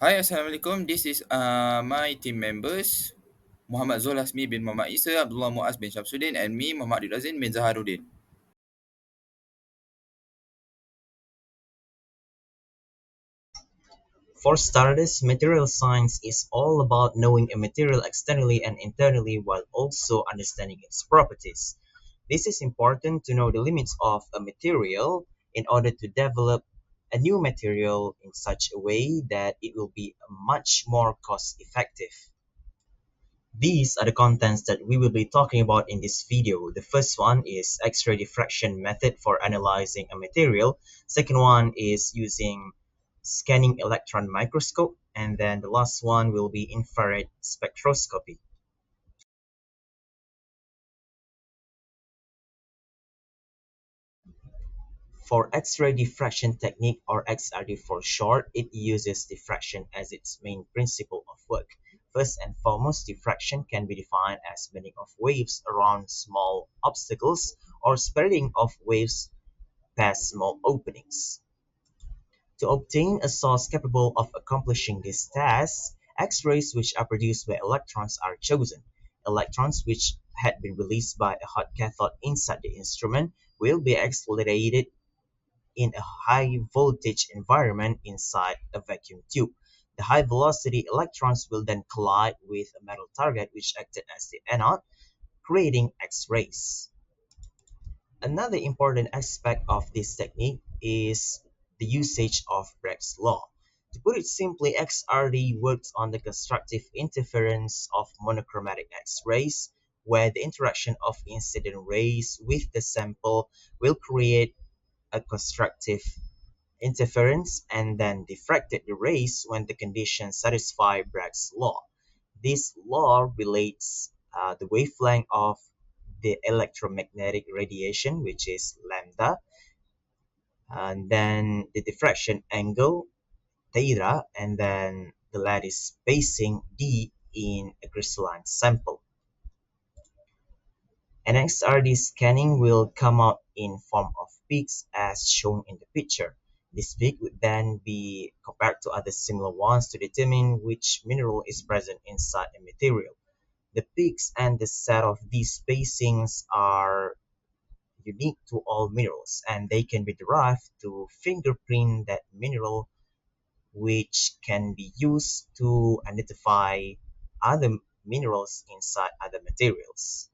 Hi, Assalamualaikum. This is my team members, Muhammad ZULHAZMIE bin Muhammad Isa, Abdullah MUAZ bin Shamsudin, and me, Muhammad RAZIN bin ZAHARUDIN. For starters, material science is all about knowing a material externally and internally while also understanding its properties. This is important to know the limits of a material in order to develop a new material in such a way that it will be much more cost effective. These are the contents that we will be talking about in this video. The first one is X-ray diffraction method for analyzing a material. Second one is using scanning electron microscope. And then the last one will be infrared spectroscopy. For X-ray diffraction technique, or XRD for short, it uses diffraction as its main principle of work. First and foremost, diffraction can be defined as bending of waves around small obstacles or spreading of waves past small openings. To obtain a source capable of accomplishing this task, X-rays which are produced by electrons are chosen. Electrons which had been released by a hot cathode inside the instrument will be accelerated in a high voltage environment inside a vacuum tube. The high velocity electrons will then collide with a metal target which acted as the anode, creating X-rays. Another important aspect of this technique is the usage of Bragg's law. To put it simply, XRD works on the constructive interference of monochromatic X-rays, where the interaction of incident rays with the sample will create a constructive interference and then diffracted the rays when the conditions satisfy Bragg's law. This law relates the wavelength of the electromagnetic radiation, which is lambda, and then the diffraction angle, theta, and then the lattice spacing d in a crystalline sample. An XRD scanning will come out in form of peaks as shown in the picture. This peak would then be compared to other similar ones to determine which mineral is present inside a material. The peaks and the set of these spacings are unique to all minerals, and they can be derived to fingerprint that mineral, which can be used to identify other minerals inside other materials.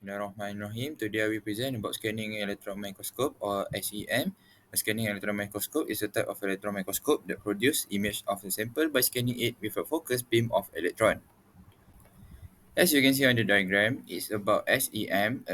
Bismillahirrahmanirrahim. Today I will present about scanning electron microscope or SEM. A scanning electron microscope is a type of electron microscope that produces image of a sample by scanning it with a focused beam of electron. As you can see on the diagram, it's about SEM.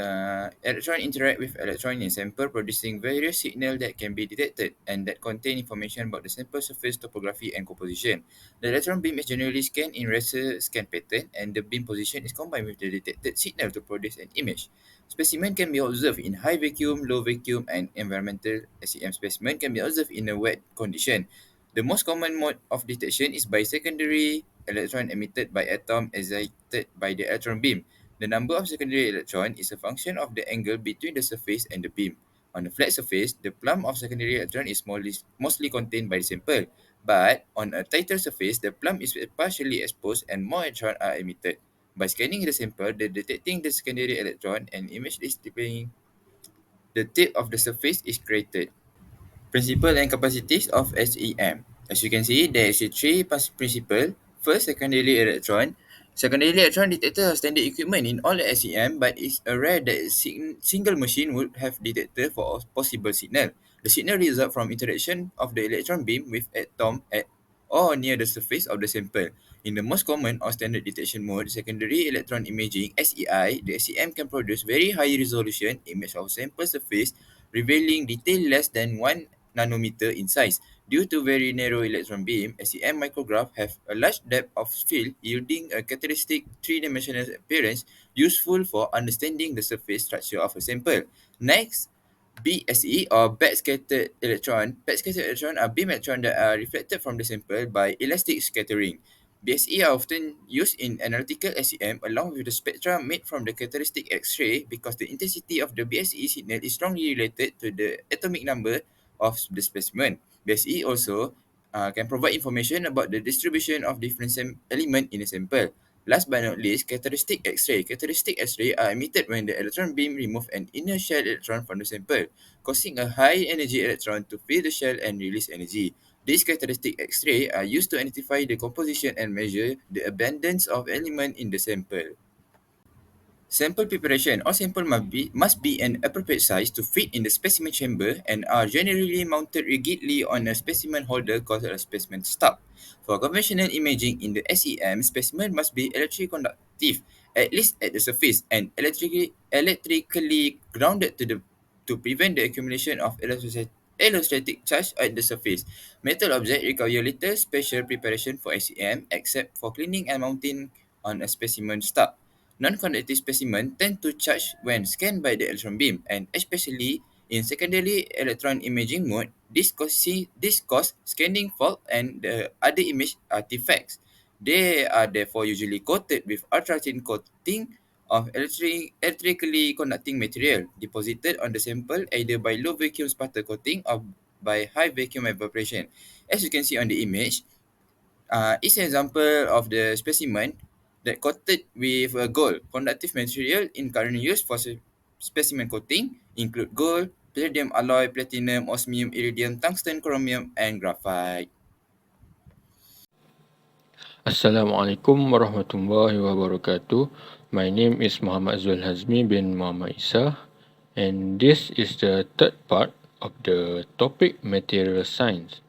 Electron interact with electron in sample, producing various signals that can be detected and that contain information about the sample surface topography and composition. The electron beam is generally scanned in raster scan pattern, and the beam position is combined with the detected signal to produce an image. Specimen can be observed in high vacuum, low vacuum, and environmental. SEM specimen can be observed in a wet condition. The most common mode of detection is by secondary electron emitted by atom excited by the electron beam. The number of secondary electron is a function of the angle between the surface and the beam. On a flat surface, the plumb of secondary electron is mostly contained by the sample, but on a tighter surface, the plumb is partially exposed and more electrons are emitted. By scanning the sample, the detecting the secondary electron and image displaying the tip of the surface is created. Principle and capacities of SEM. As you can see, there is a three principle. First, secondary electron. Secondary electron detector are standard equipment in all the SEM, but it's a rare that a single machine would have detector for a possible signal. The signal result from interaction of the electron beam with atom at or near the surface of the sample. In the most common or standard detection mode, secondary electron imaging (SEI), the SEM can produce very high resolution image of sample surface revealing detail less than 1 nanometer in size. Due to very narrow electron beam, SEM micrograph have a large depth of field yielding a characteristic three-dimensional appearance useful for understanding the surface structure of a sample. Next, BSE or backscattered electron. Backscattered electron are beam electrons that are reflected from the sample by elastic scattering. BSE are often used in analytical SEM along with the spectra made from the characteristic X-ray because the intensity of the BSE signal is strongly related to the atomic number of the specimen. BSE also can provide information about the distribution of different element in a sample. Last but not least, characteristic X-ray. Characteristic X-ray are emitted when the electron beam removes an inner shell electron from the sample, causing a high energy electron to fill the shell and release energy. These characteristic X-ray are used to identify the composition and measure the abundance of element in the sample. Sample preparation. All sample must be an appropriate size to fit in the specimen chamber and are generally mounted rigidly on a specimen holder called a specimen stub. For conventional imaging in the SEM, specimen must be electrically conductive, at least at the surface, and electrically grounded to prevent the accumulation of electrostatic charge at the surface. Metal objects require little special preparation for SEM except for cleaning and mounting on a specimen stub. Non-conductive specimens tend to charge when scanned by the electron beam, and especially in secondary electron imaging mode, this cause scanning fault and the other image artifacts. They are therefore usually coated with ultra-thin coating of electrically conducting material deposited on the sample either by low vacuum sputter coating or by high vacuum evaporation. As you can see on the image, is an example of the specimen that coated with a gold conductive material in currently used for specimen coating include gold, palladium alloy, platinum, osmium, iridium, tungsten, chromium, and graphite. Assalamualaikum warahmatullahi wabarakatuh. My name is Muhammad ZULHAZMIE bin Muhammad Isa, and this is the third part of the topic material science,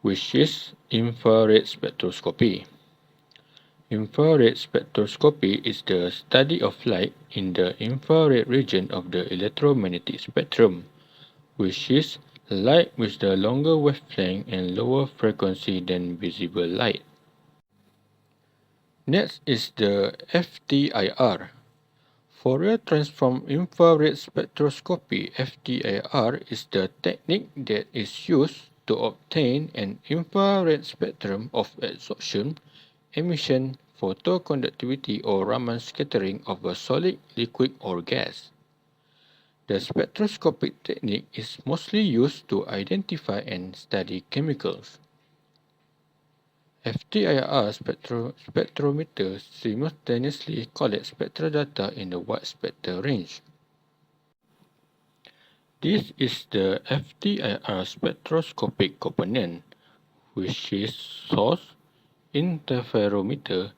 which is infrared spectroscopy. Infrared spectroscopy is the study of light in the infrared region of the electromagnetic spectrum, which is light with the longer wavelength and lower frequency than visible light. Next is the FTIR. Fourier transform infrared spectroscopy (FTIR) is the technique that is used to obtain an infrared spectrum of absorption, emission, photoconductivity or Raman scattering of a solid, liquid or gas. The spectroscopic technique is mostly used to identify and study chemicals. FTIR spectrometer simultaneously collects spectral data in the wide spectral range. This is the FTIR spectroscopic component, which is source, interferometer,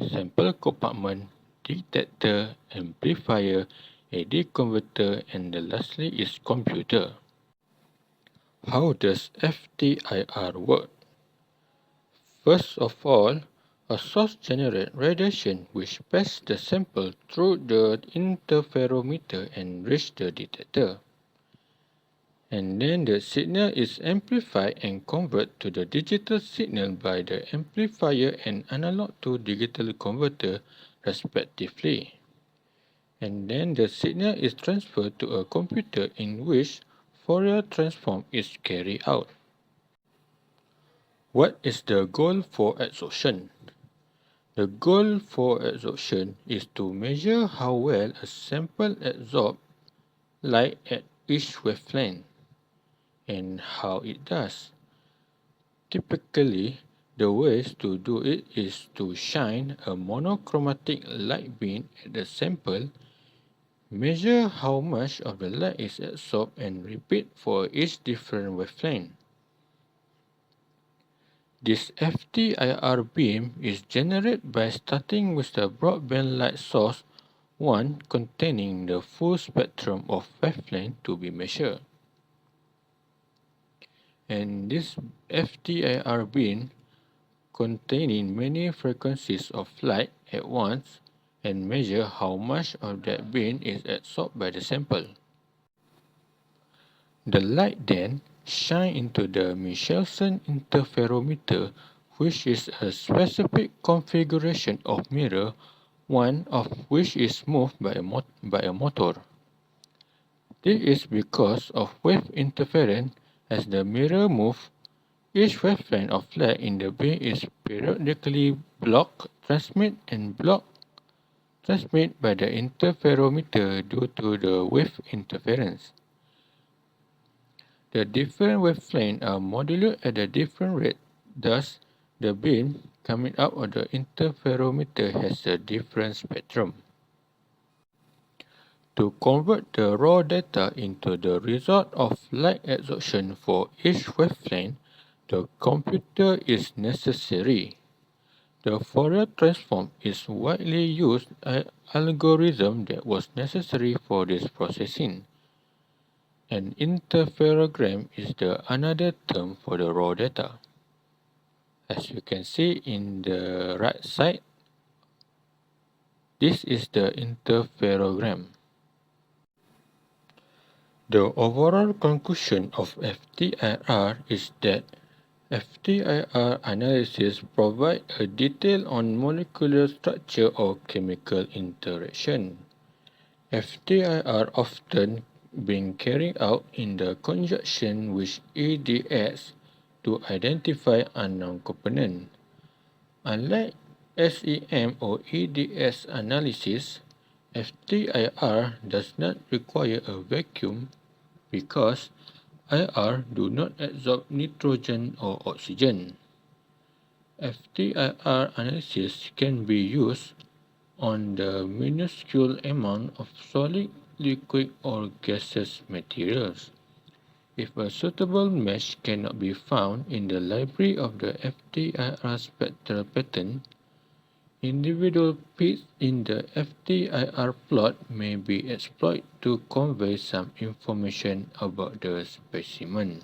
sample compartment, detector, amplifier, AD converter, and lastly is computer. How does FTIR work? First of all, a source generates radiation which passes the sample through the interferometer and reaches the detector. And then the signal is amplified and converted to the digital signal by the amplifier and analog to digital converter respectively. And then the signal is transferred to a computer in which Fourier transform is carried out. What is the goal for absorption? The goal for absorption is to measure how well a sample absorbs light at each wavelength and how it does. Typically, the ways to do it is to shine a monochromatic light beam at the sample, measure how much of the light is absorbed and repeat for each different wavelength. This FTIR beam is generated by starting with the broadband light source 1 containing the full spectrum of wavelength to be measured. And this FTIR beam containing many frequencies of light at once and measure how much of that beam is absorbed by the sample. The light then shines into the Michelson interferometer, which is a specific configuration of mirror, one of which is moved by a motor. This is because of wave interference. As the mirror moves, each wavelength of light in the beam is periodically blocked, transmit by the interferometer due to the wave interference. The different wavelengths are modulated at a different rate, thus the beam coming out of the interferometer has a different spectrum. To convert the raw data into the result of light absorption for each wavelength, the computer is necessary. The Fourier transform is widely used algorithm that was necessary for this processing. An interferogram is the another term for the raw data. As you can see in the right side, this is the interferogram. The overall conclusion of FTIR is that FTIR analysis provides a detail on molecular structure or chemical interaction. FTIR often being carried out in the conjunction with EDS to identify unknown components. Unlike SEM or EDS analysis, FTIR does not require a vacuum because IR do not absorb nitrogen or oxygen. FTIR analysis can be used on the minuscule amount of solid, liquid, or gaseous materials. If a suitable match cannot be found in the library of the FTIR spectral pattern, individual pits in the FTIR plot may be exploited to convey some information about the specimen.